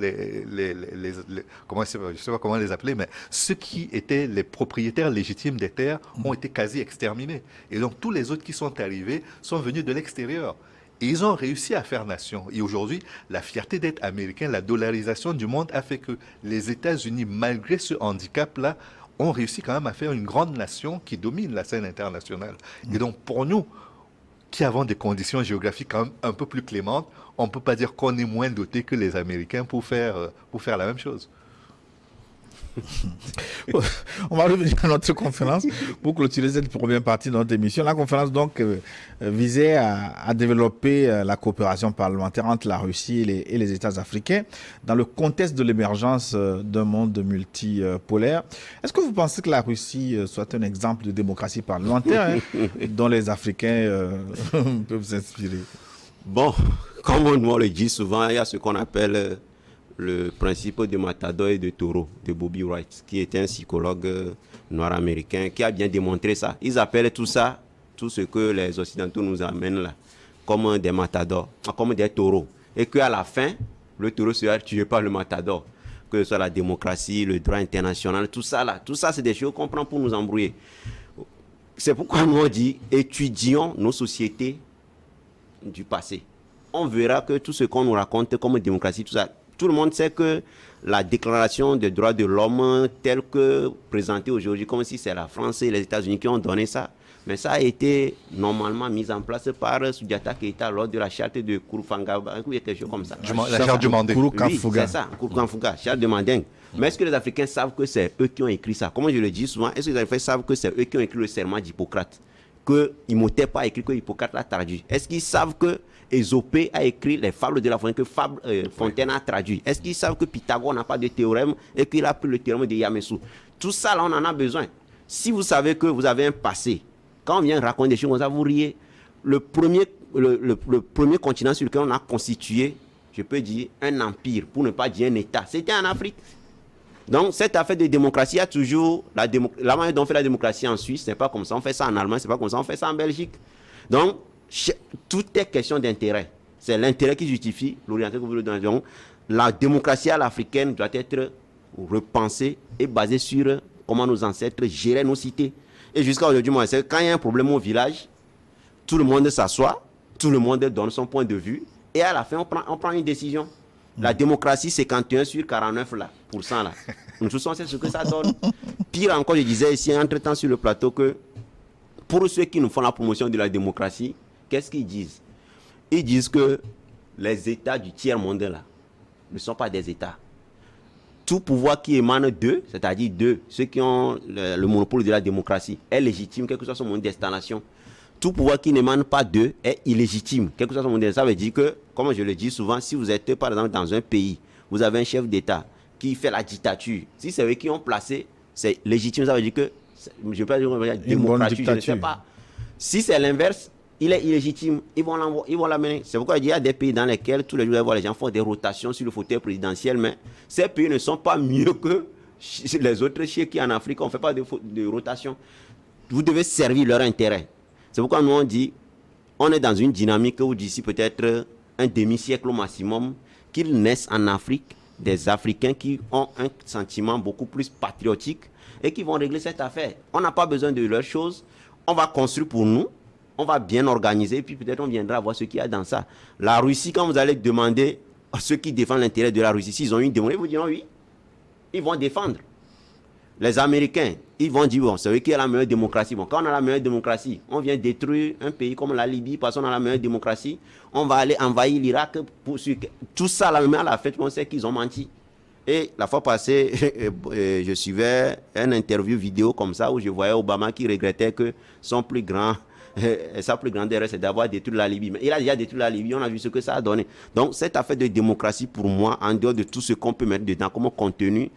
comment, je ne sais pas comment les appeler, mais ceux qui étaient les propriétaires légitimes des terres ont été quasi exterminés. Et donc, tous les autres qui sont arrivés sont venus de l'extérieur. Et ils ont réussi à faire nation. Et aujourd'hui, la fierté d'être américain, la dollarisation du monde a fait que les États-Unis, malgré ce handicap-là, ont réussi quand même à faire une grande nation qui domine la scène internationale. Et donc, pour nous, qui avons des conditions géographiques quand même un peu plus clémentes, on ne peut pas dire qu'on est moins doté que les Américains pour faire la même chose. On va revenir à notre conférence pour clôturer cette première partie de notre émission. La conférence donc visait à développer la coopération parlementaire entre la Russie et les États africains dans le contexte de l'émergence d'un monde multipolaire. Est-ce que vous pensez que la Russie soit un exemple de démocratie parlementaire dont les Africains peuvent s'inspirer? Bon, comme on le dit souvent, il y a ce qu'on appelle le principe de Matador et de Taureau de Bobby Wright, qui était un psychologue noir américain qui a bien démontré ça. Ils appellent tout ça, tout ce que les Occidentaux nous amènent là, comme des matadors, comme des taureaux. Et qu'à la fin, le taureau sera tué par le matador. Que ce soit la démocratie, le droit international, tout ça là. Tout ça, c'est des choses qu'on prend pour nous embrouiller. C'est pourquoi nous on dit, étudions nos sociétés du passé. On verra que tout ce qu'on nous raconte comme démocratie, tout ça, tout le monde sait que la déclaration des droits de l'homme telle que présentée aujourd'hui, comme si c'est la France et les États-Unis qui ont donné ça, mais ça a été normalement mis en place par Soudjata Keïta lors de la charte de Kourou-Fanga, quelque chose comme ça. La charte du Manding. Oui, c'est ça, Kourou-Fanga, charte de Manding. Mais est-ce que les Africains savent que c'est eux qui ont écrit ça? Comme je le dis souvent, est-ce que les Africains savent que c'est eux qui ont écrit le serment d'Hippocrate? Que Imhotep a écrit, que Hippocrate l'a traduit? Est-ce qu'ils savent que Ésopée a écrit les fables de la Fontaine, que Fontaine a traduit? Est-ce qu'ils savent que Pythagore n'a pas de théorème et qu'il a pris le théorème de Yamesu? Tout ça, là, on en a besoin. Si vous savez que vous avez un passé, quand on vient raconter des choses comme ça, vous riez. Le premier continent sur lequel on a constitué, je peux dire, un empire, pour ne pas dire un État, c'était en Afrique. Donc, cette affaire de démocratie, il y a toujours la manière dont on fait la démocratie en Suisse, c'est pas comme ça. On fait ça en Allemagne, c'est pas comme ça. On fait ça en Belgique. Donc, tout est question d'intérêt. C'est l'intérêt qui justifie l'orientation que vous voulez donner. Donc, la démocratie à l'africaine doit être repensée et basée sur comment nos ancêtres géraient nos cités. Et jusqu'à aujourd'hui, moi, c'est quand il y a un problème au village, tout le monde s'assoit, tout le monde donne son point de vue, et à la fin, on prend une décision. La démocratie, c'est 51 sur 49 là, %. Là. Nous tous, on sait ce que ça donne. Pire encore, je disais ici, entre-temps sur le plateau, que pour ceux qui nous font la promotion de la démocratie, qu'est-ce qu'ils disent? Ils disent que les États du tiers-monde là ne sont pas des États. Tout pouvoir qui émane d'eux, c'est-à-dire d'eux, ceux qui ont le monopole de la démocratie, est légitime, quel que soit son mode d'installation. Tout pouvoir qui n'émane pas d'eux est illégitime, quel que soit son mode d'installation. Ça veut dire que, comme je le dis souvent, si vous êtes par exemple dans un pays, vous avez un chef d'État qui fait la dictature, si c'est eux qui ont placé, c'est légitime, ça veut dire que, je ne vais pas dire démocratie, je ne sais pas. Si c'est l'inverse, il est illégitime, ils vont l'amener. C'est pourquoi il y a des pays dans lesquels tous les jours, les gens font des rotations sur le fauteuil présidentiel, mais ces pays ne sont pas mieux que les autres chiens qui en Afrique, on ne fait pas de rotation. Vous devez servir leur intérêt. C'est pourquoi nous on dit, on est dans une dynamique où d'ici peut-être un demi-siècle au maximum, qu'ils naissent en Afrique des Africains qui ont un sentiment beaucoup plus patriotique et qui vont régler cette affaire. On n'a pas besoin de leurs choses, on va construire pour nous. On va bien organiser, puis peut-être on viendra voir ce qu'il y a dans ça. La Russie, quand vous allez demander à ceux qui défendent l'intérêt de la Russie, s'ils ont une demande, ils vous diront oui. Ils vont défendre. Les Américains, ils vont dire, bon, c'est eux qui ont la meilleure démocratie. Bon, quand on a la meilleure démocratie, on vient détruire un pays comme la Libye parce qu'on a la meilleure démocratie. On va aller envahir l'Irak. Tout ça, là, même à la fête, on sait qu'ils ont menti. Et la fois passée, je suivais une interview vidéo comme ça où je voyais Obama qui regrettait que sa plus grande erreur, c'est d'avoir détruit la Libye. Mais il a déjà détruit la Libye, on a vu ce que ça a donné. Donc, cette affaire de démocratie, pour moi, en dehors de tout ce qu'on peut mettre dedans comme contenu,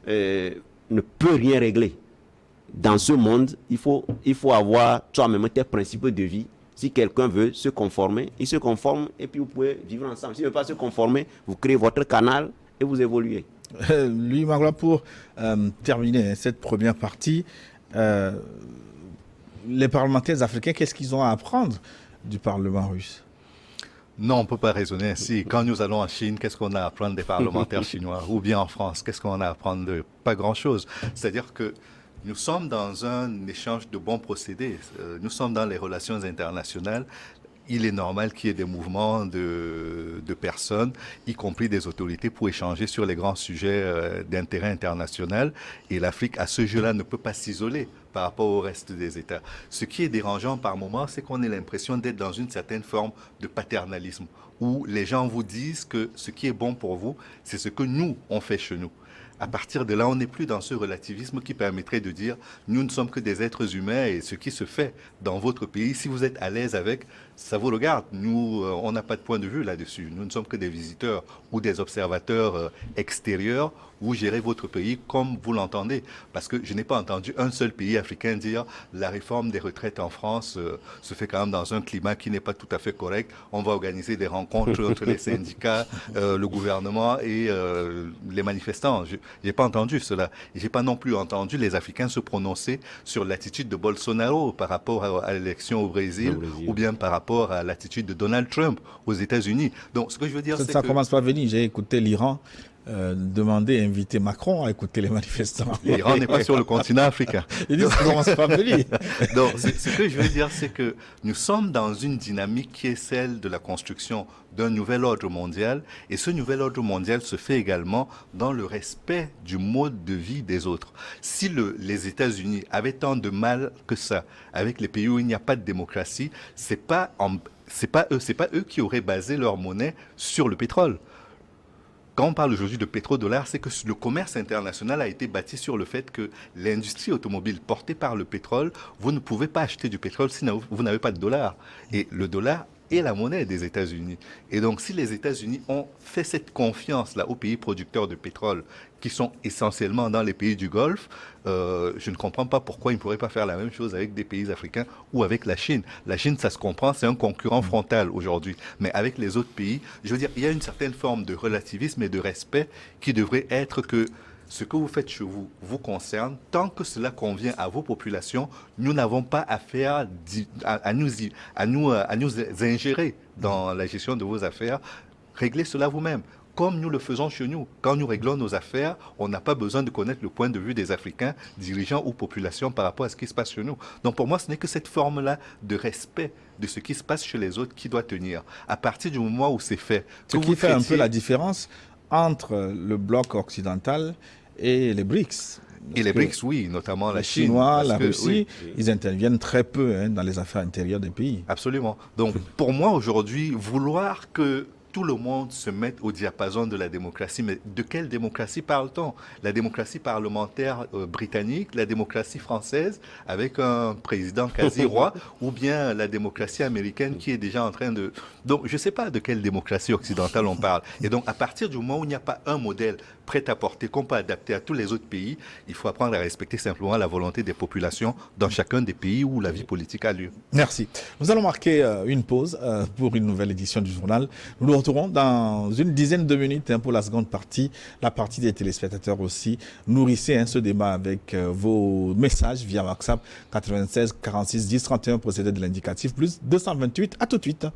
ne peut rien régler. Dans ce monde, il faut avoir toi-même tes principes de vie. Si quelqu'un veut se conformer, il se conforme et puis vous pouvez vivre ensemble. S'il ne veut pas se conformer, vous créez votre canal et vous évoluez. Louis Magloire, pour terminer cette première partie, les parlementaires africains, qu'est-ce qu'ils ont à apprendre du Parlement russe? Non, on ne peut pas raisonner ainsi. Quand nous allons en Chine, qu'est-ce qu'on a à apprendre des parlementaires chinois? Ou bien en France, qu'est-ce qu'on a à apprendre de pas grand-chose? C'est-à-dire que nous sommes dans un échange de bons procédés. Nous sommes dans les relations internationales. Il est normal qu'il y ait des mouvements de de personnes, y compris des autorités, pour échanger sur les grands sujets d'intérêt international. Et l'Afrique, à ce jeu-là, ne peut pas s'isoler par rapport au reste des États. Ce qui est dérangeant par moments, c'est qu'on ait l'impression d'être dans une certaine forme de paternalisme, où les gens vous disent que ce qui est bon pour vous, c'est ce que nous, on fait chez nous. À partir de là, on n'est plus dans ce relativisme qui permettrait de dire nous ne sommes que des êtres humains et ce qui se fait dans votre pays, si vous êtes à l'aise avec, ça vous regarde. Nous, on n'a pas de point de vue là-dessus. Nous ne sommes que des visiteurs ou des observateurs extérieurs. Vous gérez votre pays comme vous l'entendez. Parce que je n'ai pas entendu un seul pays africain dire la réforme des retraites en France se fait quand même dans un climat qui n'est pas tout à fait correct. On va organiser des rencontres entre les syndicats, le gouvernement et les manifestants. Je n'ai pas entendu cela. Et je n'ai pas non plus entendu les Africains se prononcer sur l'attitude de Bolsonaro par rapport à l'élection au Brésil ou bien par rapport à l'attitude de Donald Trump aux États-Unis. Donc, ce que je veux dire, c'est que... Ça commence pas à venir. J'ai écouté l'Iran demander, inviter Macron à écouter les manifestants. L'Iran n'est pas sur le continent africain. Ils disent que ça commence pas à venir. Donc, ce que je veux dire, c'est que nous sommes dans une dynamique qui est celle de la construction d'un nouvel ordre mondial. Et ce nouvel ordre mondial se fait également dans le respect du mode de vie des autres. Si les États-Unis avaient tant de mal que ça avec les pays où il n'y a pas de démocratie, c'est pas eux qui auraient basé leur monnaie sur le pétrole. Quand on parle aujourd'hui de pétrodollar, c'est que le commerce international a été bâti sur le fait que l'industrie automobile portée par le pétrole, vous ne pouvez pas acheter du pétrole si vous n'avez pas de dollar. Et le dollar est la monnaie des États-Unis. Et donc, si les États-Unis ont fait cette confiance-là aux pays producteurs de pétrole, qui sont essentiellement dans les pays du Golfe, je ne comprends pas pourquoi ils ne pourraient pas faire la même chose avec des pays africains ou avec la Chine. La Chine, ça se comprend, c'est un concurrent frontal aujourd'hui. Mais avec les autres pays, je veux dire, il y a une certaine forme de relativisme et de respect qui devrait être que ce que vous faites chez vous vous concerne. Tant que cela convient à vos populations, nous n'avons pas affaire à nous ingérer dans la gestion de vos affaires. Réglez cela vous-même. Comme nous le faisons chez nous. Quand nous réglons nos affaires, on n'a pas besoin de connaître le point de vue des Africains, dirigeants ou populations par rapport à ce qui se passe chez nous. Donc pour moi, ce n'est que cette forme-là de respect de ce qui se passe chez les autres qui doit tenir. À partir du moment où c'est fait... Ce qui fait un peu la différence entre le bloc occidental et les BRICS. Et les BRICS, oui, notamment la Chine. Les Chinois, la Russie, ils interviennent très peu dans les affaires intérieures des pays. Absolument. Donc pour moi, aujourd'hui, vouloir que tout le monde se mette au diapason de la démocratie. Mais de quelle démocratie parle-t-on? La démocratie parlementaire britannique, la démocratie française avec un président quasi-roi, ou bien la démocratie américaine qui est déjà en train de... Donc, je ne sais pas de quelle démocratie occidentale on parle. Et donc, à partir du moment où il n'y a pas un modèle prêt à porter, qu'on peut adapter à tous les autres pays, il faut apprendre à respecter simplement la volonté des populations dans chacun des pays où la vie politique a lieu. Merci. Nous allons marquer une pause pour une nouvelle édition du journal. Nous nous retrouvons dans une dizaine de minutes pour la seconde partie, la partie des téléspectateurs aussi. Nourrissez ce débat avec vos messages via WhatsApp 96 46 10 31 procédé de l'indicatif plus 228. À tout de suite.